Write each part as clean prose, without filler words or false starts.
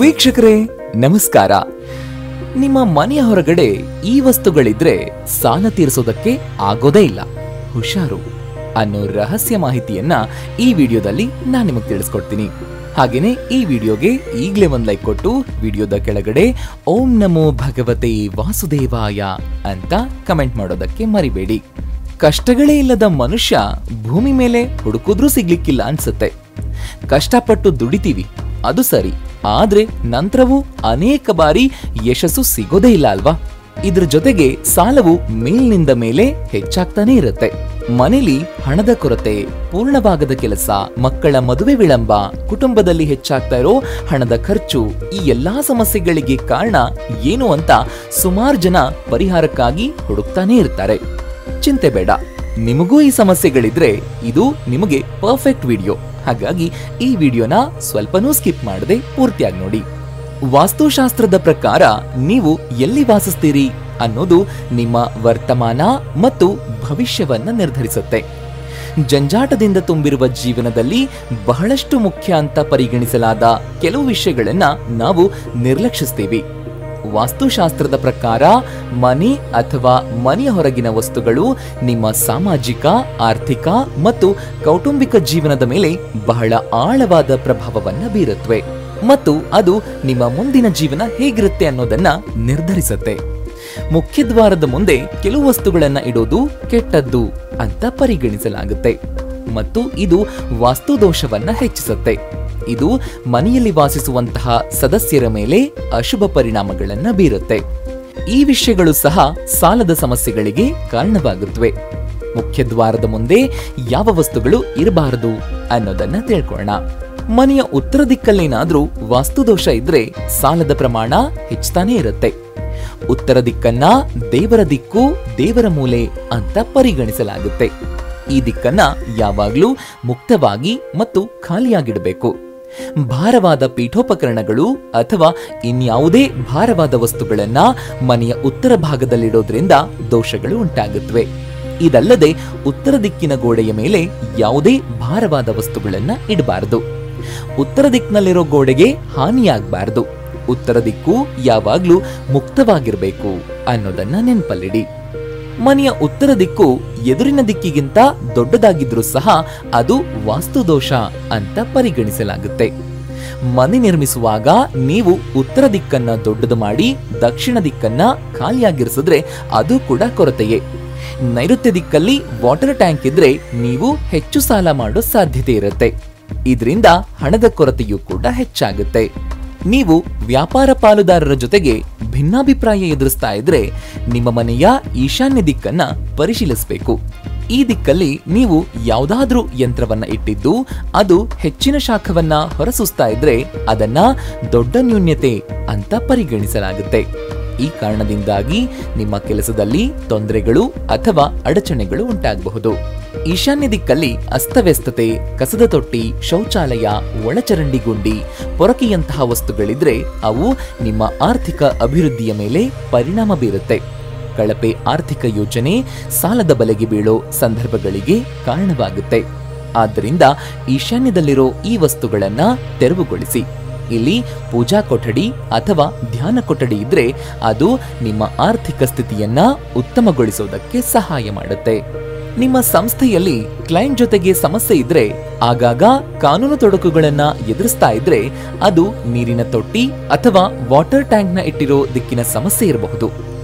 ವೀಕ್ಷಕರೇ ನಮಸ್ಕಾರ. ನಿಮ್ಮ ಮನೆಯ ಹೊರಗಡೆ ಈ ವಸ್ತುಗಳಿದ್ರೆ ಸಾಲ ತೀರಿಸೋದಕ್ಕೆ ಆಗೋದೇ ಇಲ್ಲ, ಹುಷಾರು ಅನ್ನೋ ರಹಸ್ಯ ಮಾಹಿತಿಯನ್ನ ಈ ವಿಡಿಯೋದಲ್ಲಿ ನಾನು ನಿಮಗೆ ತಿಳಿಸ್ಕೊಡ್ತೀನಿ. ಹಾಗೇನೆ ಈ ವಿಡಿಯೋಗೆ ಈಗಲೇ ಒಂದು ಲೈಕ್ ಕೊಟ್ಟು ವಿಡಿಯೋದ ಕೆಳಗಡೆ ಓಂ ನಮೋ ಭಗವತೆ ವಾಸುದೇವಾಯ ಅಂತ ಕಮೆಂಟ್ ಮಾಡೋದಕ್ಕೆ ಮರಿಬೇಡಿ. ಕಷ್ಟಗಳೇ ಇಲ್ಲದ ಮನುಷ್ಯ ಭೂಮಿ ಮೇಲೆ ಹುಡುಕಿದ್ರೂ ಸಿಗ್ಲಿಕ್ಕಿಲ್ಲ ಅನ್ಸುತ್ತೆ. ಕಷ್ಟಪಟ್ಟು ದುಡಿತೀವಿ, ಅದು ಸರಿ, ಆದ್ರೆ ನಂತರವೂ ಅನೇಕ ಬಾರಿ ಯಶಸ್ಸು ಸಿಗೋದೇ ಇಲ್ಲ ಅಲ್ವಾ? ಇದ್ರ ಜೊತೆಗೆ ಸಾಲವು ಮೇಲಿನಿಂದ ಮೇಲೆ ಹೆಚ್ಚಾಗ್ತಾನೆ ಇರುತ್ತೆ. ಮನೇಲಿ ಹಣದ ಕೊರತೆ, ಪೂರ್ಣವಾಗದ ಕೆಲಸ, ಮಕ್ಕಳ ಮದುವೆ ವಿಳಂಬ, ಕುಟುಂಬದಲ್ಲಿ ಹೆಚ್ಚಾಗ್ತಾ ಇರೋ ಹಣದ ಖರ್ಚು, ಈ ಎಲ್ಲಾ ಸಮಸ್ಯೆಗಳಿಗೆ ಕಾರಣ ಏನು ಅಂತ ಸುಮಾರು ಜನ ಪರಿಹಾರಕ್ಕಾಗಿ ಹುಡುಕ್ತಾನೆ ಇರ್ತಾರೆ. ಚಿಂತೆ ಬೇಡ, ನಿಮಗೂ ಈ ಸಮಸ್ಯೆಗಳಿದ್ರೆ ಇದು ನಿಮಗೆ ಪರ್ಫೆಕ್ಟ್ ವಿಡಿಯೋ. ಹಾಗಾಗಿ ಈ ವಿಡಿಯೋನ ಸ್ವಲ್ಪನೂ ಸ್ಕಿಪ್ ಮಾಡದೆ ಪೂರ್ತಿಯಾಗಿ ನೋಡಿ. ವಾಸ್ತುಶಾಸ್ತ್ರದ ಪ್ರಕಾರ ನೀವು ಎಲ್ಲಿ ವಾಸಿಸ್ತೀರಿ ಅನ್ನೋದು ನಿಮ್ಮ ವರ್ತಮಾನ ಮತ್ತು ಭವಿಷ್ಯವನ್ನ ನಿರ್ಧರಿಸುತ್ತೆ. ಜಂಜಾಟದಿಂದ ತುಂಬಿರುವ ಜೀವನದಲ್ಲಿ ಬಹಳಷ್ಟು ಮುಖ್ಯ ಅಂತ ಪರಿಗಣಿಸಲಾದ ಕೆಲವು ವಿಷಯಗಳನ್ನ ನಾವು ನಿರ್ಲಕ್ಷಿಸ್ತೀವಿ. ವಾಸ್ತುಶಾಸ್ತ್ರದ ಪ್ರಕಾರ ಮನೆ ಅಥವಾ ಮನೆಯ ಹೊರಗಿನ ವಸ್ತುಗಳು ನಿಮ್ಮ ಸಾಮಾಜಿಕ, ಆರ್ಥಿಕ ಮತ್ತು ಕೌಟುಂಬಿಕ ಜೀವನದ ಮೇಲೆ ಬಹಳ ಆಳವಾದ ಪ್ರಭಾವವನ್ನ ಬೀರುತ್ತವೆ ಮತ್ತು ಅದು ನಿಮ್ಮ ಮುಂದಿನ ಜೀವನ ಹೇಗಿರುತ್ತೆ ಅನ್ನೋದನ್ನ ನಿರ್ಧರಿಸುತ್ತೆ. ಮುಖ್ಯದ್ವಾರದ ಮುಂದೆ ಕೆಲವು ವಸ್ತುಗಳನ್ನ ಇಡೋದು ಕೆಟ್ಟದ್ದು ಅಂತ ಪರಿಗಣಿಸಲಾಗುತ್ತೆ ಮತ್ತು ಇದು ವಾಸ್ತುದೋಷವನ್ನ ಹೆಚ್ಚಿಸುತ್ತೆ. ಇದು ಮನೆಯಲ್ಲಿ ವಾಸಿಸುವಂತಹ ಸದಸ್ಯರ ಮೇಲೆ ಅಶುಭ ಪರಿಣಾಮಗಳನ್ನ ಬೀರುತ್ತೆ. ಈ ವಿಷಯಗಳು ಸಹ ಸಾಲದ ಸಮಸ್ಯೆಗಳಿಗೆ ಕಾರಣವಾಗುತ್ತವೆ. ಮುಖ್ಯದ್ವಾರದ ಮುಂದೆ ಯಾವ ವಸ್ತುಗಳು ಇರಬಾರದು ಅನ್ನೋದನ್ನ ತಿಳ್ಕೊಳ್ಳೋಣ. ಮನೆಯ ಉತ್ತರ ದಿಕ್ಕಲ್ಲೇನಾದ್ರೂ ವಾಸ್ತುದೋಷ ಇದ್ರೆ ಸಾಲದ ಪ್ರಮಾಣ ಹೆಚ್ಚುತ್ತಾನೆ ಇರುತ್ತೆ. ಉತ್ತರ ದಿಕ್ಕನ್ನ ದೇವರ ದಿಕ್ಕು, ದೇವರ ಮೂಲೆ ಅಂತ ಪರಿಗಣಿಸಲಾಗುತ್ತೆ. ಈ ದಿಕ್ಕನ್ನ ಯಾವಾಗ್ಲೂ ಮುಕ್ತವಾಗಿ ಮತ್ತು ಖಾಲಿಯಾಗಿಡಬೇಕು. ಭಾರವಾದ ಪೀಠೋಪಕರಣಗಳು ಅಥವಾ ಇನ್ಯಾವುದೇ ಭಾರವಾದ ವಸ್ತುಗಳನ್ನ ಮನೆಯ ಉತ್ತರ ಭಾಗದಲ್ಲಿಡೋದ್ರಿಂದ ದೋಷಗಳು ಉಂಟಾಗುತ್ತವೆ. ಇದಲ್ಲದೆ ಉತ್ತರ ದಿಕ್ಕಿನ ಗೋಡೆಯ ಮೇಲೆ ಯಾವುದೇ ಭಾರವಾದ ವಸ್ತುಗಳನ್ನ ಇಡಬಾರದು. ಉತ್ತರ ದಿಕ್ಕಿನಲ್ಲಿರೋ ಗೋಡೆಗೆ ಹಾನಿಯಾಗಬಾರದು. ಉತ್ತರ ದಿಕ್ಕು ಯಾವಾಗ್ಲೂ ಮುಕ್ತವಾಗಿರಬೇಕು ಅನ್ನೋದನ್ನ ನೆನಪಲ್ಲಿಡಿ. ಮನೆಯ ಉತ್ತರ ದಿಕ್ಕು ಎದುರಿನ ದಿಕ್ಕಿಗಿಂತ ದೊಡ್ಡದಾಗಿದ್ರೂ ಸಹ ಅದು ವಾಸ್ತುದೋಷ ಅಂತ ಪರಿಗಣಿಸಲಾಗುತ್ತೆ. ಮನೆ ನಿರ್ಮಿಸುವಾಗ ನೀವು ಉತ್ತರ ದಿಕ್ಕನ್ನ ದೊಡ್ಡದು ಮಾಡಿ ದಕ್ಷಿಣ ದಿಕ್ಕನ್ನ ಖಾಲಿಯಾಗಿರಿಸಿದ್ರೆ ಅದು ಕೂಡ ಕೊರತೆಯೇ. ನೈಋತ್ಯ ದಿಕ್ಕಲ್ಲಿ ವಾಟರ್ ಟ್ಯಾಂಕ್ ಇದ್ರೆ ನೀವು ಹೆಚ್ಚು ಸಾಲ ಮಾಡೋ ಸಾಧ್ಯತೆ ಇರುತ್ತೆ. ಇದರಿಂದ ಹಣದ ಕೊರತೆಯೂ ಕೂಡ ಹೆಚ್ಚಾಗುತ್ತೆ. ನೀವು ವ್ಯಾಪಾರ ಪಾಲುದಾರರ ಜೊತೆಗೆ ಭಿನ್ನಾಭಿಪ್ರಾಯ ಎದುರಿಸ್ತಾ ಇದ್ರೆ ನಿಮ್ಮ ಮನೆಯ ಈಶಾನ್ಯ ದಿಕ್ಕನ್ನ ಪರಿಶೀಲಿಸಬೇಕು. ಈ ದಿಕ್ಕಲ್ಲಿ ನೀವು ಯಾವುದಾದ್ರೂ ಯಂತ್ರವನ್ನ ಇಟ್ಟಿದ್ದು ಅದು ಹೆಚ್ಚಿನ ಶಾಖವನ್ನ ಹೊರಸೂಸ್ತಾ ಇದ್ರೆ ಅದನ್ನ ದೊಡ್ಡ ನ್ಯೂನ್ಯತೆ ಅಂತ ಪರಿಗಣಿಸಲಾಗುತ್ತೆ. ಈ ಕಾರಣದಿಂದಾಗಿ ನಿಮ್ಮ ಕೆಲಸದಲ್ಲಿ ತೊಂದರೆಗಳು ಅಥವಾ ಅಡಚಣೆಗಳು ಉಂಟಾಗಬಹುದು. ಈಶಾನ್ಯ ದಿಕ್ಕಲ್ಲಿ ಅಸ್ತವ್ಯಸ್ತತೆ, ಕಸದ ತೊಟ್ಟಿ, ಶೌಚಾಲಯ, ಒಳಚರಂಡಿ ಗುಂಡಿ, ಪೊರಕೆಯಂತಹ ವಸ್ತುಗಳಿದ್ರೆ ಅವು ನಿಮ್ಮ ಆರ್ಥಿಕ ಅಭಿವೃದ್ಧಿಯ ಮೇಲೆ ಪರಿಣಾಮ ಬೀರುತ್ತೆ. ಕಳಪೆ ಆರ್ಥಿಕ ಯೋಜನೆ ಸಾಲದ ಬಲೆಗೆ ಬೀಳೋ ಸಂದರ್ಭಗಳಿಗೆ ಕಾರಣವಾಗುತ್ತೆ. ಆದ್ದರಿಂದ ಈಶಾನ್ಯದಲ್ಲಿರೋ ಈ ವಸ್ತುಗಳನ್ನ ತೆರವುಗೊಳಿಸಿ. ಇಲ್ಲಿ ಪೂಜಾ ಕೊಠಡಿ ಅಥವಾ ಧ್ಯಾನ ಕೊಠಡಿ ಇದ್ರೆ ಅದು ನಿಮ್ಮ ಆರ್ಥಿಕ ಸ್ಥಿತಿಯನ್ನ ಉತ್ತಮಗೊಳಿಸೋದಕ್ಕೆ ಸಹಾಯ ಮಾಡುತ್ತೆ. ನಿಮ್ಮ ಸಂಸ್ಥೆಯಲ್ಲಿ ಕ್ಲೈಂಟ್ ಜೊತೆಗೆ ಸಮಸ್ಯೆ ಇದ್ರೆ, ಆಗಾಗ ಕಾನೂನು ತೊಡಕುಗಳನ್ನ ಎದುರಿಸ್ತಾ ಇದ್ರೆ ಅದು ನೀರಿನ ತೊಟ್ಟಿ ಅಥವಾ ವಾಟರ್ ಟ್ಯಾಂಕ್ ನ ಇಟ್ಟಿರೋ ದಿಕ್ಕಿನ ಸಮಸ್ಯೆ ಇರಬಹುದು.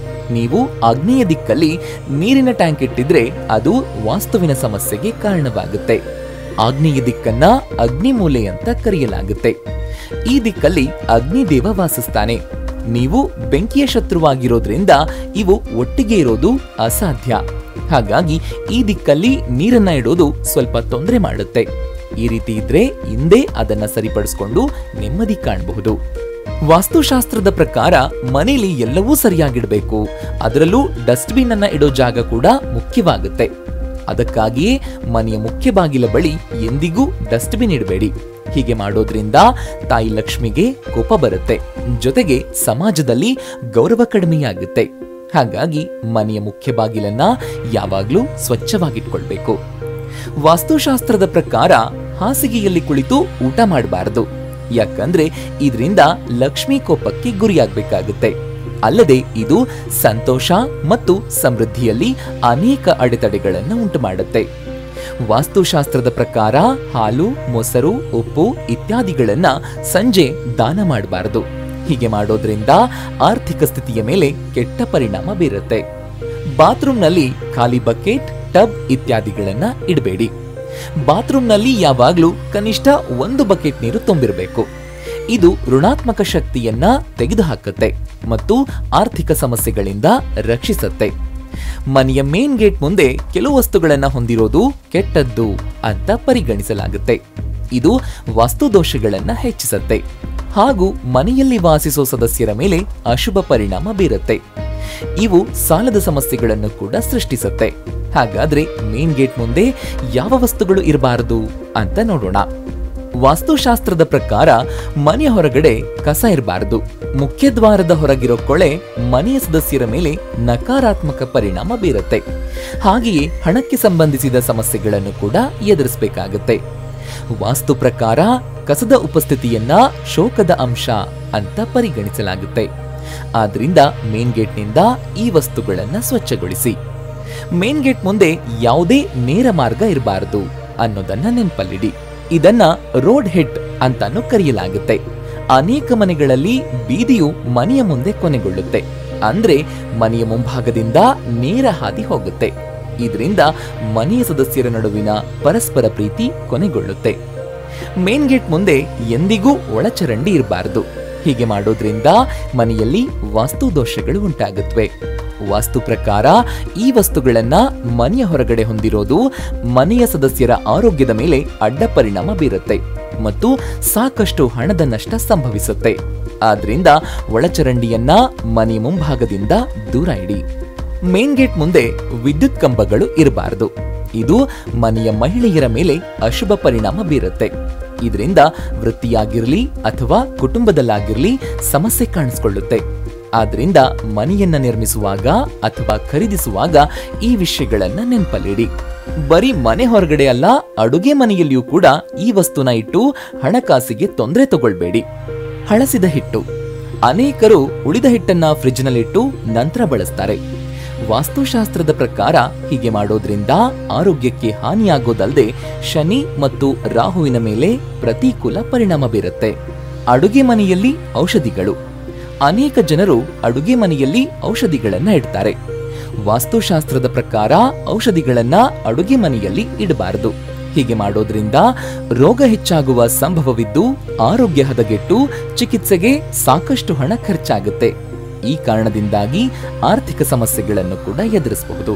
ನೀವು ಆಗ್ನೇಯ ದಿಕ್ಕಲ್ಲಿ ನೀರಿನ ಟ್ಯಾಂಕ್ ಇಟ್ಟಿದ್ರೆ ಅದು ವಾಸ್ತುವಿನ ಸಮಸ್ಯೆಗೆ ಕಾರಣವಾಗುತ್ತೆ. ಆಗ್ನೇಯ ದಿಕ್ಕನ್ನ ಅಗ್ನಿ ಮೂಲೆ ಅಂತ ಕರೆಯಲಾಗುತ್ತೆ. ಈ ದಿಕ್ಕಲ್ಲಿ ಅಗ್ನಿದೇವ ವಾಸಿಸ್ತಾನೆ. ನೀವು ಬೆಂಕಿಯ ಶತ್ರುವಾಗಿರೋದ್ರಿಂದ ಇವು ಒಟ್ಟಿಗೆ ಇರೋದು ಅಸಾಧ್ಯ. ಹಾಗಾಗಿ ಈ ದಿಕ್ಕಲ್ಲಿ ನೀರನ್ನ ಇಡೋದು ಸ್ವಲ್ಪ ತೊಂದರೆ ಮಾಡುತ್ತೆ. ಈ ರೀತಿ ಇದ್ರೆ ಹಿಂದೆ ಅದನ್ನ ಸರಿಪಡಿಸಿಕೊಂಡು ನೆಮ್ಮದಿ ಕಾಣಬಹುದು. ವಾಸ್ತುಶಾಸ್ತ್ರದ ಪ್ರಕಾರ ಮನೆಯಲ್ಲಿ ಎಲ್ಲವೂ ಸರಿಯಾಗಿಡಬೇಕು. ಅದರಲ್ಲೂ ಡಸ್ಟ್ಬಿನ್ ಅನ್ನ ಇಡೋ ಜಾಗ ಕೂಡ ಮುಖ್ಯವಾಗುತ್ತೆ. ಅದಕ್ಕಾಗಿಯೇ ಮನೆಯ ಮುಖ್ಯ ಬಾಗಿಲ ಬಳಿ ಎಂದಿಗೂ ಡಸ್ಟ್ಬಿನ್ ಇಡಬೇಡಿ. ಹೀಗೆ ಮಾಡೋದ್ರಿಂದ ತಾಯಿ ಲಕ್ಷ್ಮಿಗೆ ಕೋಪ ಬರುತ್ತೆ, ಜೊತೆಗೆ ಸಮಾಜದಲ್ಲಿ ಗೌರವ ಕಡಿಮೆಯಾಗುತ್ತೆ. ಹಾಗಾಗಿ ಮನೆಯ ಮುಖ್ಯ ಬಾಗಿಲನ್ನ ಯಾವಾಗ್ಲೂ ಸ್ವಚ್ಛವಾಗಿಟ್ಕೊಳ್ಬೇಕು. ವಾಸ್ತುಶಾಸ್ತ್ರದ ಪ್ರಕಾರ ಹಾಸಿಗೆಯಲ್ಲಿ ಕುಳಿತು ಊಟ ಮಾಡಬಾರದು. ಯಾಕಂದ್ರೆ ಇದರಿಂದ ಲಕ್ಷ್ಮೀ ಕೋಪಕ್ಕೆ ಗುರಿಯಾಗಬೇಕಾಗುತ್ತೆ. ಅಲ್ಲದೆ ಇದು ಸಂತೋಷ ಮತ್ತು ಸಮೃದ್ಧಿಯಲ್ಲಿ ಅನೇಕ ಅಡೆತಡೆಗಳನ್ನು ಉಂಟು ಮಾಡುತ್ತೆ. ವಾಸ್ತುಶಾಸ್ತ್ರದ ಪ್ರಕಾರ ಹಾಲು, ಮೊಸರು, ಉಪ್ಪು ಇತ್ಯಾದಿಗಳನ್ನ ಸಂಜೆ ದಾನ ಮಾಡಬಾರದು. ಹೀಗೆ ಮಾಡೋದ್ರಿಂದ ಆರ್ಥಿಕ ಸ್ಥಿತಿಯ ಮೇಲೆ ಕೆಟ್ಟ ಪರಿಣಾಮ ಬೀರುತ್ತೆ. ಬಾತ್ರೂಮ್ನಲ್ಲಿ ಖಾಲಿ ಬಕೆಟ್, ಟಬ್ ಇತ್ಯಾದಿಗಳನ್ನ ಇಡಬೇಡಿ. ಬಾತ್ರೂಮ್ನಲ್ಲಿ ಯಾವಾಗ್ಲೂ ಕನಿಷ್ಠ 1 ಬಕೆಟ್ ನೀರು ತುಂಬಿರಬೇಕು. ಇದು ಋಣಾತ್ಮಕ ಶಕ್ತಿಯನ್ನ ತೆಗೆದುಹಾಕುತ್ತೆ ಮತ್ತು ಆರ್ಥಿಕ ಸಮಸ್ಯೆಗಳಿಂದ ರಕ್ಷಿಸುತ್ತೆ. ಮನೆಯ ಮೇನ್ ಗೇಟ್ ಮುಂದೆ ಕೆಲವು ವಸ್ತುಗಳನ್ನ ಹೊಂದಿರೋದು ಕೆಟ್ಟದ್ದು ಅಂತ ಪರಿಗಣಿಸಲಾಗುತ್ತೆ. ಇದು ವಾಸ್ತುದೋಷಗಳನ್ನ ಹೆಚ್ಚಿಸುತ್ತೆ ಹಾಗೂ ಮನೆಯಲ್ಲಿ ವಾಸಿಸೋ ಸದಸ್ಯರ ಮೇಲೆ ಅಶುಭ ಪರಿಣಾಮ ಬೀರುತ್ತೆ. ಇವು ಸಾಲದ ಸಮಸ್ಯೆಗಳನ್ನು ಕೂಡ ಸೃಷ್ಟಿಸುತ್ತೆ. ಹಾಗಾದ್ರೆ ಮೇನ್ ಗೇಟ್ ಮುಂದೆ ಯಾವ ವಸ್ತುಗಳು ಇರಬಾರದು ಅಂತ ನೋಡೋಣ. ವಾಸ್ತುಶಾಸ್ತ್ರದ ಪ್ರಕಾರ ಮನೆಯ ಹೊರಗಡೆ ಕಸ ಇರಬಾರದು. ಮುಖ್ಯ ದ್ವಾರದ ಹೊರಗಿರೋ ಕೊಳೆ ಮನೆಯ ಸದಸ್ಯರ ಮೇಲೆ ನಕಾರಾತ್ಮಕ ಪರಿಣಾಮ ಬೀರುತ್ತೆ. ಹಾಗೆಯೇ ಹಣಕ್ಕೆ ಸಂಬಂಧಿಸಿದ ಸಮಸ್ಯೆಗಳನ್ನು ಕೂಡ ಎದುರಿಸಬೇಕಾಗುತ್ತೆ. ವಾಸ್ತು ಪ್ರಕಾರ ಕಸದ ಉಪಸ್ಥಿತಿಯನ್ನ ಶೋಕದ ಅಂಶ ಅಂತ ಪರಿಗಣಿಸಲಾಗುತ್ತೆ. ಆದ್ರಿಂದ ಮೇನ್ ಗೇಟ್ನಿಂದ ಈ ವಸ್ತುಗಳನ್ನ ಸ್ವಚ್ಛಗೊಳಿಸಿ. ಮೇನ್ ಗೇಟ್ ಮುಂದೆ ಯಾವುದೇ ನೇರ ಮಾರ್ಗ ಇರಬಾರದು ಅನ್ನೋದನ್ನ ನೆನಪಲ್ಲಿಡಿ. ಇದನ್ನ ರೋಡ್ ಹೆಡ್ ಅಂತಾನು ಕರೆಯಲಾಗುತ್ತೆ. ಅನೇಕ ಮನೆಗಳಲ್ಲಿ ಬೀದಿಯು ಮನೆಯ ಮುಂದೆ ಕೊನೆಗೊಳ್ಳುತ್ತೆ. ಅಂದ್ರೆ ಮನೆಯ ಮುಂಭಾಗದಿಂದ ನೇರ ಹಾದಿ ಹೋಗುತ್ತೆ. ಇದರಿಂದ ಮನೆಯ ಸದಸ್ಯರ ನಡುವಿನ ಪರಸ್ಪರ ಪ್ರೀತಿ ಕೊನೆಗೊಳ್ಳುತ್ತೆ. ಮೇನ್ ಗೇಟ್ ಮುಂದೆ ಎಂದಿಗೂ ಒಳಚರಂಡಿ ಇರಬಾರದು. ಹೀಗೆ ಮಾಡೋದ್ರಿಂದ ಮನೆಯಲ್ಲಿ ವಾಸ್ತು ದೋಷಗಳು ಉಂಟಾಗುತ್ತವೆ. ವಾಸ್ತು ಪ್ರಕಾರ ಈ ವಸ್ತುಗಳನ್ನ ಮನೆಯ ಹೊರಗಡೆ ಹೊಂದಿರೋದು ಮನೆಯ ಸದಸ್ಯರ ಆರೋಗ್ಯದ ಮೇಲೆ ಅಡ್ಡ ಪರಿಣಾಮ ಬೀರುತ್ತೆ ಮತ್ತು ಸಾಕಷ್ಟು ಹಣದ ನಷ್ಟ ಸಂಭವಿಸುತ್ತೆ. ಆದ್ರಿಂದ ಒಳಚರಂಡಿಯನ್ನ ಮನೆಯ ಮುಂಭಾಗದಿಂದ ದೂರ ಇಡಿ. ಮೇನ್ ಗೇಟ್ ಮುಂದೆ ವಿದ್ಯುತ್ ಕಂಬಗಳು ಇರಬಾರದು. ಇದು ಮನೆಯ ಮಹಿಳೆಯರ ಮೇಲೆ ಅಶುಭ ಪರಿಣಾಮ ಬೀರುತ್ತೆ. ಇದರಿಂದ ವೃತ್ತಿಯಾಗಿರ್ಲಿ ಅಥವಾ ಕುಟುಂಬದಲ್ಲಾಗಿರ್ಲಿ ಸಮಸ್ಯೆ ಕಾಣಿಸಿಕೊಳ್ಳುತ್ತೆ. ಆದ್ರಿಂದ ಮನೆಯನ್ನ ನಿರ್ಮಿಸುವಾಗ ಅಥವಾ ಖರೀದಿಸುವಾಗ ಈ ವಿಷಯಗಳನ್ನ ನೆನಪಲ್ಲಿಡಿ. ಬರೀ ಮನೆ ಹೊರಗಡೆ ಅಲ್ಲ, ಅಡುಗೆ ಮನೆಯಲ್ಲಿಯೂ ಕೂಡ ಈ ವಸ್ತುನ ಇಟ್ಟು ಹಣಕಾಸಿಗೆ ತೊಂದರೆ ತಗೊಳ್ಬೇಡಿ. ಹಳಸಿದ ಹಿಟ್ಟು. ಅನೇಕರು ಉಳಿದ ಹಿಟ್ಟನ್ನ ಫ್ರಿಡ್ಜ್ನಲ್ಲಿಟ್ಟು ನಂತರ ಬಳಸ್ತಾರೆ. ವಾಸ್ತುಶಾಸ್ತ್ರದ ಪ್ರಕಾರ ಹೀಗೆ ಮಾಡೋದ್ರಿಂದ ಆರೋಗ್ಯಕ್ಕೆ ಹಾನಿಯಾಗೋದಲ್ಲದೆ ಶನಿ ಮತ್ತು ರಾಹುವಿನ ಮೇಲೆ ಪ್ರತಿಕೂಲ ಪರಿಣಾಮ ಬೀರುತ್ತೆ. ಅಡುಗೆ ಮನೆಯಲ್ಲಿ ಔಷಧಿಗಳು. ಅನೇಕ ಜನರು ಅಡುಗೆ ಮನೆಯಲ್ಲಿ ಔಷಧಿಗಳನ್ನ ಇಡ್ತಾರೆ. ವಾಸ್ತುಶಾಸ್ತ್ರದ ಪ್ರಕಾರ ಔಷಧಿಗಳನ್ನ ಅಡುಗೆ ಮನೆಯಲ್ಲಿ ಇಡಬಾರದು. ಹೀಗೆ ಮಾಡೋದ್ರಿಂದ ರೋಗ ಹೆಚ್ಚಾಗುವ ಸಂಭವವಿದ್ದು ಆರೋಗ್ಯ ಹದಗೆಟ್ಟು ಚಿಕಿತ್ಸೆಗೆ ಸಾಕಷ್ಟು ಹಣ ಖರ್ಚಾಗುತ್ತೆ. ಈ ಕಾರಣದಿಂದಾಗಿ ಆರ್ಥಿಕ ಸಮಸ್ಯೆಗಳನ್ನು ಕೂಡ ಎದುರಿಸಬಹುದು.